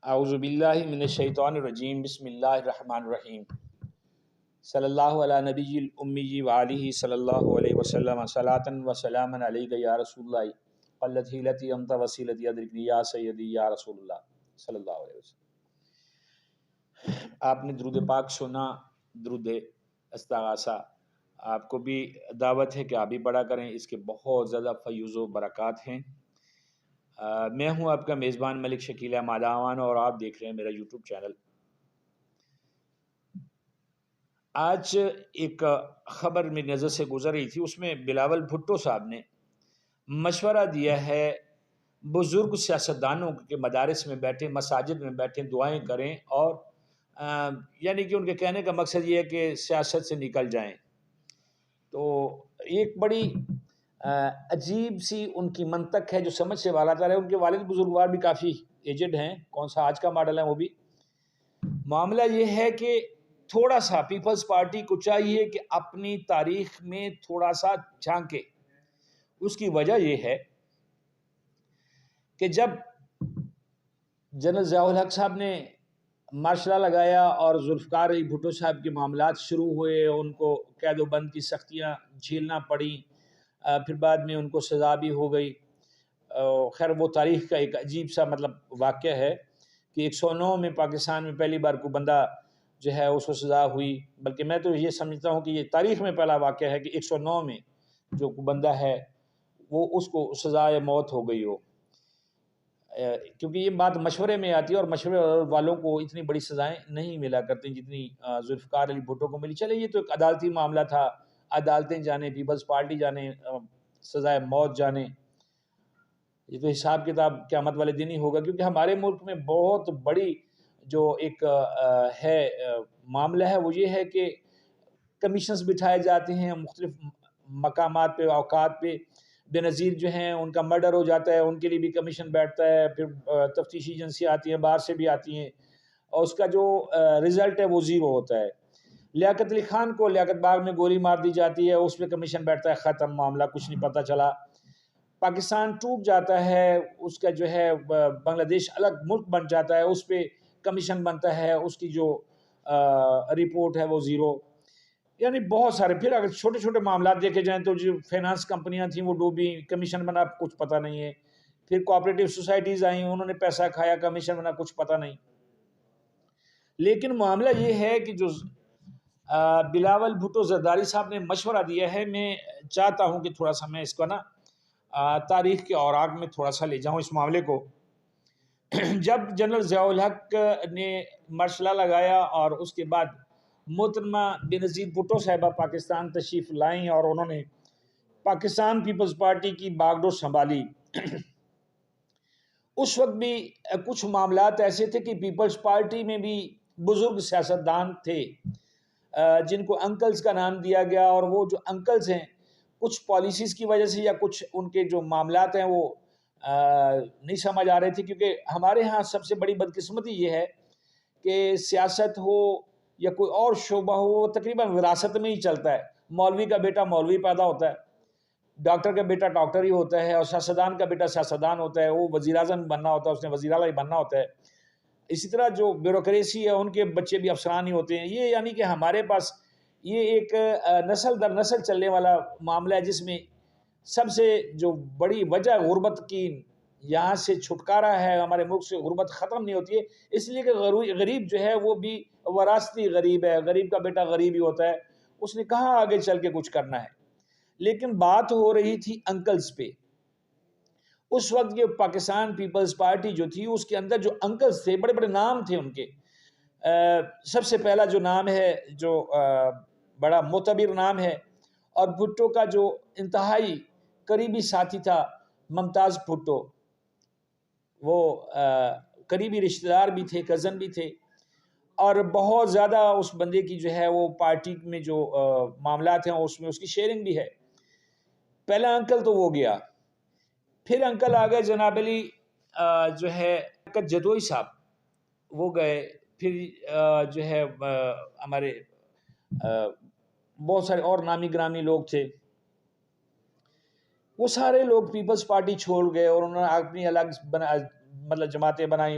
اعوذ باللہ من الشیطان الرجیم بسم اللہ الرحمن الرحیم صلی اللہ علی نبی الامی وآلہ صلی اللہ علیہ وسلم صلاۃ و سلام علیک یا رسول اللہ قلت حیلتی انت وسیلتی ادرکنی یا سیدی یا رسول اللہ صلی اللہ علیہ وسلم۔ آپ نے درود پاک سنا، درود استغاثہ، آپ کو بھی دعوت ہے کہ آپ بھی پڑھا کریں، اس کے بہت زیادہ فیوز و برکات ہیں۔ میں ہوں آپ کا میزبان ملک شکیل احمد اعوان اور آپ دیکھ رہے ہیں میرا یوٹیوب چینل۔ آج ایک خبر میری نظر سے گزر رہی تھی، اس میں بلاول بھٹو صاحب نے مشورہ دیا ہے بزرگ سیاستدانوں کے مدارس میں بیٹھیں، مساجد میں بیٹھیں، دعائیں کریں، اور یعنی کہ ان کے کہنے کا مقصد یہ ہے کہ سیاست سے نکل جائیں۔ تو ایک بڑی عجیب سی ان کی منطق ہے جو سمجھ سے بالاتر ہے۔ ان کے والد بزرگوار بھی کافی ایجڈ ہیں، کون سا آج کا ماڈل ہے وہ بھی۔ معاملہ یہ ہے کہ تھوڑا سا پیپلز پارٹی کو چاہیے کہ اپنی تاریخ میں تھوڑا سا جھانکے۔ اس کی وجہ یہ ہے کہ جب جنرل ضیاء الحق صاحب نے مارشلہ لگایا اور ذوالفقار علی بھٹو صاحب کے معاملات شروع ہوئے، ان کو قید و بند کی سختیاں جھیلنا پڑیں، پھر بعد میں ان کو سزا بھی ہو گئی۔ خیر وہ تاریخ کا ایک عجیب سا واقعہ ہے کہ 109 میں پاکستان میں پہلی بار کوئی بندہ جو ہے اس کو سزا ہوئی، بلکہ میں تو یہ سمجھتا ہوں کہ یہ تاریخ میں پہلا واقعہ ہے کہ 109 میں جو بندہ ہے وہ اس کو سزائے موت ہو گئی ہو، کیونکہ یہ بات مشورے میں آتی ہے اور مشورے والوں کو اتنی بڑی سزائیں نہیں ملا کرتی جتنی ذوالفقار علی بھٹو کو ملی۔ چلے یہ تو ایک عدالتی معاملہ تھا، عدالتیں جانے، پیپلز پارٹی جانے، سزائے موت جانے، یہ تو حساب کتاب قیامت والے دن ہی ہوگا۔ کیونکہ ہمارے ملک میں بہت بڑی جو ایک ہے معاملہ ہے وہ یہ ہے کہ کمیشنز بٹھائے جاتے ہیں مختلف مقامات پہ، اوقات پہ، بے نظیر جو ہیں ان کا مرڈر ہو جاتا ہے، ان کے لیے بھی کمیشن بیٹھتا ہے، پھر تفتیشی ایجنسی آتی ہیں، باہر سے بھی آتی ہیں، اور اس کا جو رزلٹ ہے وہ زیرو ہوتا ہے۔ لیاقت علی خان کو لیاقت باغ میں گولی مار دی جاتی ہے، اس پہ کمیشن بیٹھتا ہے، ختم معاملہ، کچھ نہیں پتہ چلا۔ پاکستان ٹوٹ جاتا ہے، اس کا جو ہے بنگلہ دیش الگ ملک بن جاتا ہے، اس پہ کمیشن بنتا ہے، اس کی جو رپورٹ ہے وہ زیرو۔ یعنی بہت سارے، پھر اگر چھوٹے چھوٹے معاملات دیکھے جائیں تو جو فائنانس کمپنیاں تھیں وہ ڈوبی، کمیشن بنا کچھ پتہ نہیں ہے۔ پھر کوآپریٹو سوسائٹیز آئیں، انہوں نے پیسہ کھایا، کمیشن بنا کچھ پتہ نہیں۔ لیکن معاملہ یہ ہے کہ جو بلاول بھٹو زرداری صاحب نے مشورہ دیا ہے، میں چاہتا ہوں کہ تھوڑا سا میں اس کو تاریخ کے اوراق میں تھوڑا سا لے جاؤں اس معاملے کو۔ جب جنرل ضیاء الحق نے مارشلہ لگایا اور اس کے بعد محترمہ بینظیر بھٹو صاحبہ پاکستان تشریف لائیں اور انہوں نے پاکستان پیپلز پارٹی کی باغ ڈور سنبھالی، اس وقت بھی کچھ معاملات ایسے تھے کہ پیپلز پارٹی میں بھی بزرگ سیاستدان تھے جن کو انکلز کا نام دیا گیا، اور وہ جو انکلز ہیں کچھ پالیسیز کی وجہ سے یا کچھ ان کے جو معاملات ہیں وہ نہیں سمجھ آ رہے تھے۔ کیونکہ ہمارے ہاں سب سے بڑی بدقسمتی یہ ہے کہ سیاست ہو یا کوئی اور شعبہ ہو، وہ تقریباً وراثت میں ہی چلتا ہے۔ مولوی کا بیٹا مولوی پیدا ہوتا ہے، ڈاکٹر کا بیٹا ڈاکٹر ہی ہوتا ہے، اور سیاستدان کا بیٹا سیاستدان ہوتا ہے، وہ وزیر اعظم بننا ہوتا ہے، اس نے وزیر اعلیٰ بننا ہوتا ہے۔ اسی طرح جو بیوروکریسی ہے ان کے بچے بھی افسران ہی ہوتے ہیں۔ یہ یعنی کہ ہمارے پاس یہ ایک نسل در نسل چلنے والا معاملہ ہے، جس میں سب سے جو بڑی وجہ غربت کی، یہاں سے چھٹکارا ہے، ہمارے ملک سے غربت ختم نہیں ہوتی ہے، اس لیے کہ غریب جو ہے وہ بھی وراثتی غریب ہے، غریب کا بیٹا غریب ہی ہوتا ہے، اس نے کہاں آگے چل کے کچھ کرنا ہے۔ لیکن بات ہو رہی تھی انکلز پہ۔ اس وقت یہ پاکستان پیپلز پارٹی جو تھی اس کے اندر جو انکلز تھے، بڑے بڑے نام تھے ان کے۔ سب سے پہلا جو نام ہے، جو بڑا معتبر نام ہے اور بھٹو کا جو انتہائی قریبی ساتھی تھا، ممتاز بھٹو، وہ قریبی رشتہ دار بھی تھے، کزن بھی تھے، اور بہت زیادہ اس بندے کی جو ہے وہ پارٹی میں جو معاملات ہیں اس میں اس کی شیئرنگ بھی ہے۔ پہلا انکل تو وہ گیا، پھر انکل آ گئے جناب علی جو ہے جدوئی صاحب، وہ گئے، پھر جو ہے ہمارے بہت سارے اور نامی گرامی لوگ تھے، وہ سارے لوگ پیپلز پارٹی چھوڑ گئے اور انہوں نے اپنی الگ مطلب جماعتیں بنائیں،